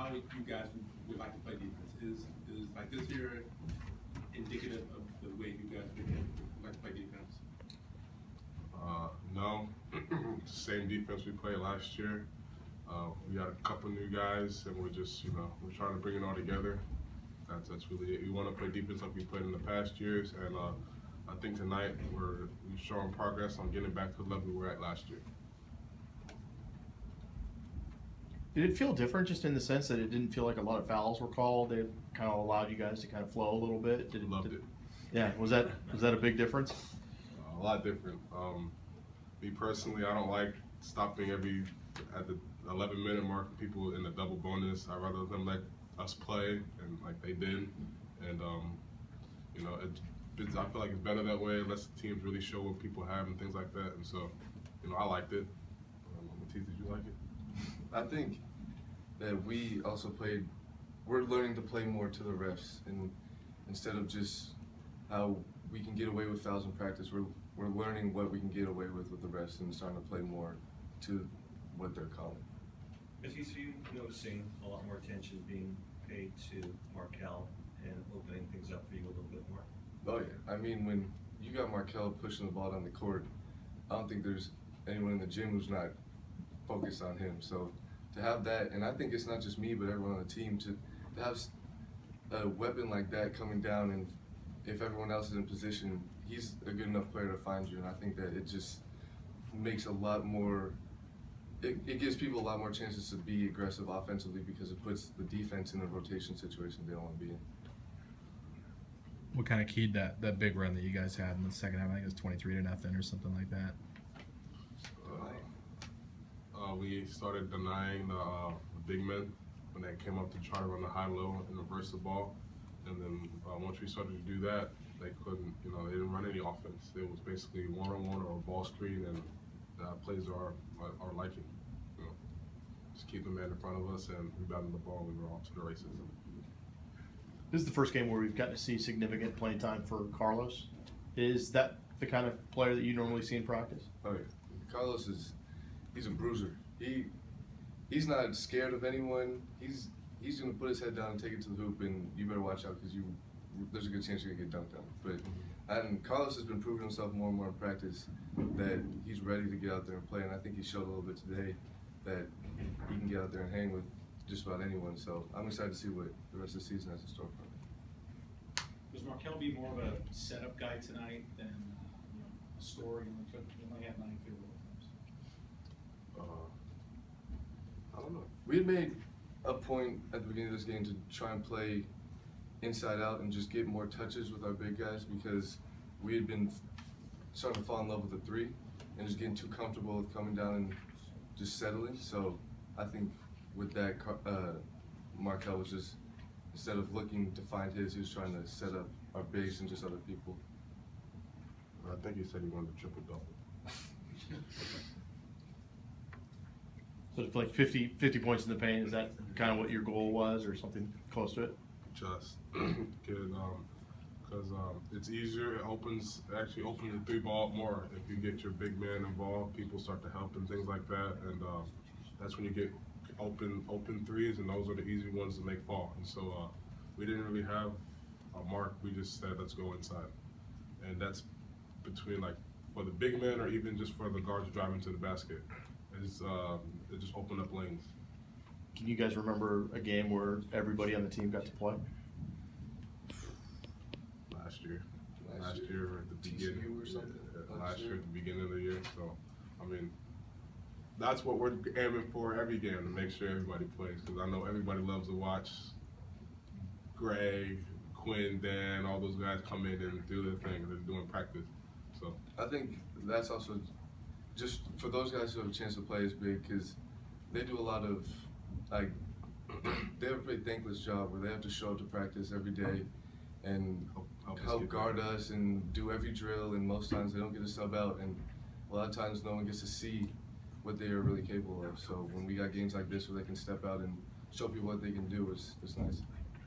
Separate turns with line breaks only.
how you guys would like to play defense? Is like this year indicative of the way you guys would like to play defense?
No, same defense we played last year. We got a couple new guys, and we're just, we're trying to bring it all together. That's really it. We want to play defense like we played in the past years, and I think tonight we've shown progress on getting back to the level we were at last year.
Did it feel different just in the sense that it didn't feel like a lot of fouls were called? They kind of allowed you guys to kind of flow a little bit?
Loved it.
Yeah, was that a big difference?
A lot different. Me personally, I don't like stopping at the 11-minute mark people in the double bonus. I'd rather them let us play, and like they did. And I feel like it's better that way. It lets the teams really show what people have and things like that. And so, I liked it. Matisse, did you like it?
I think that we also we're learning to play more to the refs, and instead of just how we can get away with fouls in practice, we're learning what we can get away with the refs and starting to play more to what they're calling.
Matisse, are you noticing a lot more attention being paid to Markel and opening things up for you a little bit more?
Oh yeah, I mean, when you got Markel pushing the ball down the court, I don't think there's anyone in the gym who's not focused on him. So to have that, and I think it's not just me, but everyone on the team, to have a weapon like that coming down, and if everyone else is in position, he's a good enough player to find you. And I think that it just makes a lot more, it gives people a lot more chances to be aggressive offensively, because it puts the defense in a rotation situation they don't want to be in.
What kind of keyed that big run that you guys had in the second half? I think it was 23-0 or something like that.
We started denying the big men when they came up to try to run the high-low and reverse the ball. And then once we started to do that, they couldn't, they didn't run any offense. It was basically one-on-one or a ball screen, and plays are liking. Just keep the man in front of us and rebounding the ball, we were off to the races.
This is the first game where we've gotten to see significant playing time for Carlos. Is that the kind of player that you normally see in practice?
Oh yeah, Carlos he's a bruiser. He's not scared of anyone. He's gonna put his head down and take it to the hoop, and you better watch out, because there's a good chance you're gonna get dunked on. And Carlos has been proving himself more and more in practice that he's ready to get out there and play, and I think he showed a little bit today that he can get out there and hang with just about anyone. So I'm excited to see what the rest of the season has in store for him.
Does Markel be more of a setup guy tonight than a scorer? He might have 9 field goal attempts.
I don't know.
We had made a point at the beginning of this game to try and play inside out and just get more touches with our big guys, because we had been starting to fall in love with the three and just getting too comfortable with coming down and just settling. So I think with that, Markel was just, instead of looking to find his, he was trying to set up our bigs and just other people.
I think he said he wanted a triple-double.
So it's like 50 points in the paint. Is that kind of what your goal was, or something close to it?
Just good, because it's easier. It actually opens the three ball up more. If you get your big man involved, people start to help and things like that, and that's when you get open threes, and those are the easy ones to make fall. And so we didn't really have a mark. We just said, let's go inside, and that's between, like, for the big man or even just for the guards driving to the basket. It just opened up lanes.
Can you guys remember a game where everybody on the team got to play?
Last year at the beginning,
or something.
Last year at the beginning of the year. So, I mean, that's what we're aiming for every game, to make sure everybody plays. Because I know everybody loves to watch Greg, Quinn, Dan, all those guys come in and do their thing. They're doing practice. So
I think that's also just for those guys who have a chance to play is big, because they do a lot of, like, they have a pretty thankless job where they have to show up to practice every day and help guard us and do every drill, and most times they don't get to sub out, and a lot of times no one gets to see what they are really capable of. So when we got games like this where they can step out and show people what they can do, it's nice.